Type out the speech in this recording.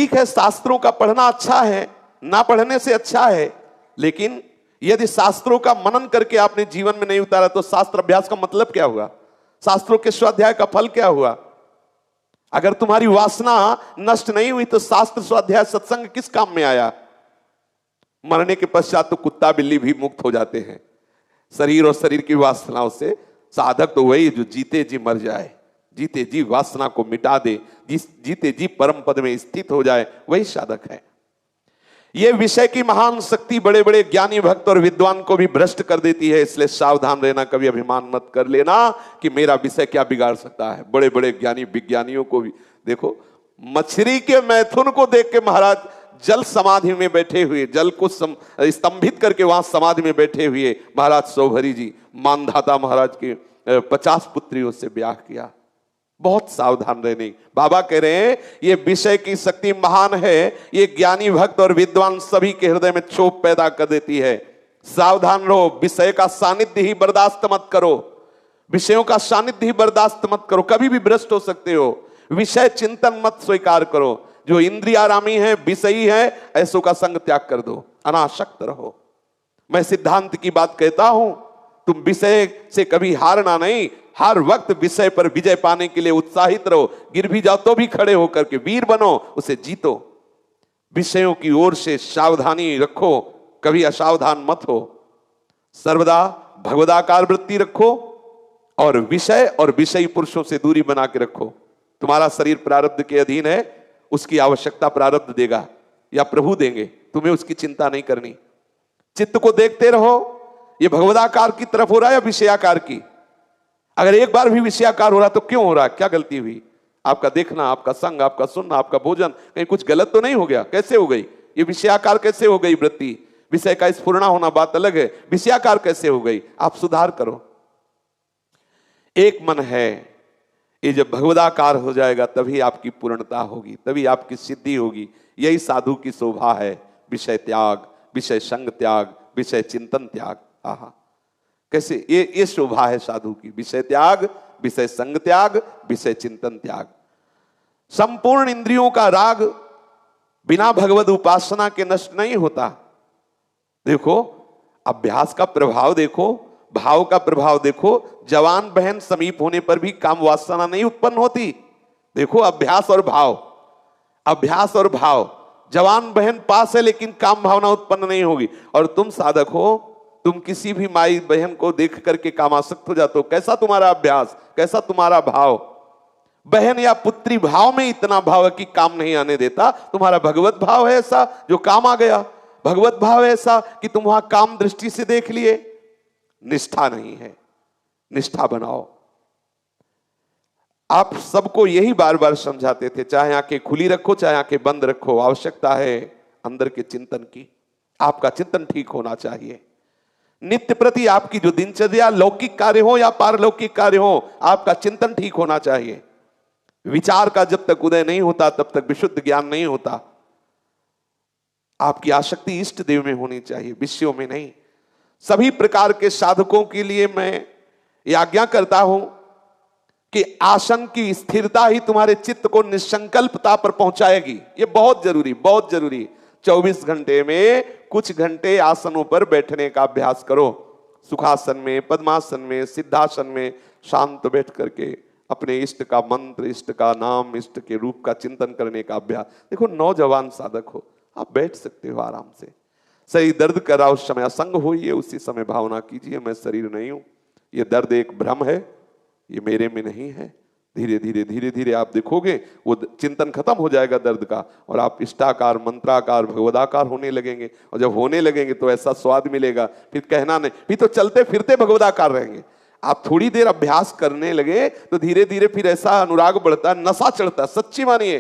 ठीक है, शास्त्रों का पढ़ना अच्छा है, ना पढ़ने से अच्छा है, लेकिन यदि शास्त्रों का मनन करके आपने जीवन में नहीं उतारा तो शास्त्र अभ्यास का मतलब क्या हुआ? शास्त्रों के स्वाध्याय का फल क्या हुआ? अगर तुम्हारी वासना नष्ट नहीं हुई तो शास्त्र स्वाध्याय सत्संग किस काम में आया? मरने के पश्चात तो कुत्ता बिल्ली भी मुक्त हो जाते हैं शरीर और शरीर की वासनाओं से। साधक तो वही जो जीते जी मर जाए, जीते जी वासना को मिटा दे, जीते जी परम पद में स्थित हो जाए, वही साधक है। यह विषय की महान शक्ति बड़े बड़े ज्ञानी भक्त और विद्वान को भी भ्रष्ट कर देती है, इसलिए सावधान रहना। कभी अभिमान मत कर लेना कि मेरा विषय क्या बिगाड़ सकता है। बड़े बड़े ज्ञानी विज्ञानियों को भी देखो, मछली के मैथुन को देख के महाराज जल समाधि में बैठे हुए, जल को स्तंभित करके वहां समाधि में बैठे हुए महाराज सौभरी जी मानधाता महाराज के 50 पुत्रियों से ब्याह किया। बहुत सावधान रहने। बाबा कह रहे हैं ये विषय की शक्ति महान है, ये ज्ञानी भक्त और विद्वान सभी के हृदय में क्षोभ पैदा कर देती है। सावधान रहो, विषय का सानिध्य ही बर्दाश्त मत करो, विषयों का सानिध्य ही बर्दाश्त मत करो, कभी भी भ्रष्ट हो सकते हो। विषय चिंतन मत स्वीकार करो, जो इंद्रियारामी है, विषयी है, ऐसों का संग त्याग कर दो, अनासक्त रहो। मैं सिद्धांत की बात कहता हूं, तुम विषय से कभी हारना नहीं, हर वक्त विषय पर विजय पाने के लिए उत्साहित रहो। गिर भी जाओ तो भी खड़े होकर के वीर बनो, उसे जीतो। विषयों की ओर से सावधानी रखो, कभी असावधान मत हो। सर्वदा भगवदाकार वृत्ति रखो और विषय और विषयी पुरुषों से दूरी बना के रखो। तुम्हारा शरीर प्रारब्ध के अधीन है, उसकी आवश्यकता प्रारब्ध देगा या प्रभु देंगे, तुम्हें उसकी चिंता नहीं करनी। चित्त को देखते रहो, ये भगवदाकार की तरफ हो रहा है या विषयाकार की। अगर एक बार भी विषयाकार हो रहा तो क्यों हो रहा, क्या गलती हुई? आपका देखना, आपका संग, आपका सुनना, आपका भोजन, कहीं कुछ गलत तो नहीं हो गया? कैसे हो गई ये विषयाकार? कैसे हो गई वृत्ति? विषय का स्फुरना होना बात अलग है, विषयाकार कैसे हो गई? आप सुधार करो। एक मन है, ये जब भगवदाकार हो जाएगा तभी आपकी पूर्णता होगी, तभी आपकी सिद्धि होगी। यही साधु की शोभा है, विषय त्याग, विषय संग त्याग, विषय चिंतन त्याग। आहा, कैसे ये शोभा है साधु की, विषय त्याग, विषय संग त्याग, विषय चिंतन त्याग। संपूर्ण इंद्रियों का राग बिना भगवद उपासना के नष्ट नहीं होता। देखो, अभ्यास का प्रभाव देखो, भाव का प्रभाव देखो। जवान बहन समीप होने पर भी काम वासना नहीं उत्पन्न होती। देखो, अभ्यास और भाव, अभ्यास और भाव। जवान बहन पास है लेकिन काम भावना उत्पन्न नहीं होगी। और तुम साधक हो, तुम किसी भी माई बहन को देख करके कामासक्त हो जाते हो। कैसा तुम्हारा अभ्यास, कैसा तुम्हारा भाव? बहन या पुत्री भाव में इतना भाव है कि काम नहीं आने देता। तुम्हारा भगवत भाव है ऐसा जो काम आ गया, भगवत भाव है ऐसा कि तुम वहां काम दृष्टि से देख लिए। निष्ठा नहीं है, निष्ठा बनाओ। आप सबको यही बार बार समझाते थे, चाहे आंखें खुली रखो चाहे आंखें बंद रखो, आवश्यकता है अंदर के चिंतन की। आपका चिंतन ठीक होना चाहिए। नित्य प्रति आपकी जो दिनचर्या, लौकिक कार्य हो या पारलौकिक कार्य हो, आपका चिंतन ठीक होना चाहिए। विचार का जब तक उदय नहीं होता तब तक विशुद्ध ज्ञान नहीं होता। आपकी आसक्ति इष्ट देव में होनी चाहिए, विषयों में नहीं। सभी प्रकार के साधकों के लिए मैं ये आज्ञा करता हूं कि आसन की स्थिरता ही तुम्हारे चित्त को निसंकल्पता पर पहुंचाएगी। ये बहुत जरूरी, बहुत जरूरी। 24 घंटे में कुछ घंटे आसनों पर बैठने का अभ्यास करो। सुखासन में, पद्मासन में, सिद्धासन में शांत बैठ करके अपने इष्ट का मंत्र, इष्ट का नाम, इष्ट के रूप का चिंतन करने का अभ्यास। देखो, नौजवान साधक हो, आप बैठ सकते हो आराम से। सही दर्द कर रहा उस समय असंग होइए, उसी समय भावना कीजिए मैं शरीर नहीं हूं, ये दर्द एक भ्रम है, ये मेरे में नहीं है। धीरे धीरे धीरे धीरे आप देखोगे वो चिंतन खत्म हो जाएगा दर्द का, और आप इष्टाकार, मंत्राकार, भगवदाकार होने लगेंगे। और जब होने लगेंगे तो ऐसा स्वाद मिलेगा, फिर कहना नहीं, फिर तो चलते फिरते भगवदाकार रहेंगे। आप थोड़ी देर अभ्यास करने लगे तो धीरे धीरे फिर ऐसा अनुराग बढ़ता है, नशा चढ़ता है। सच्ची मानिए,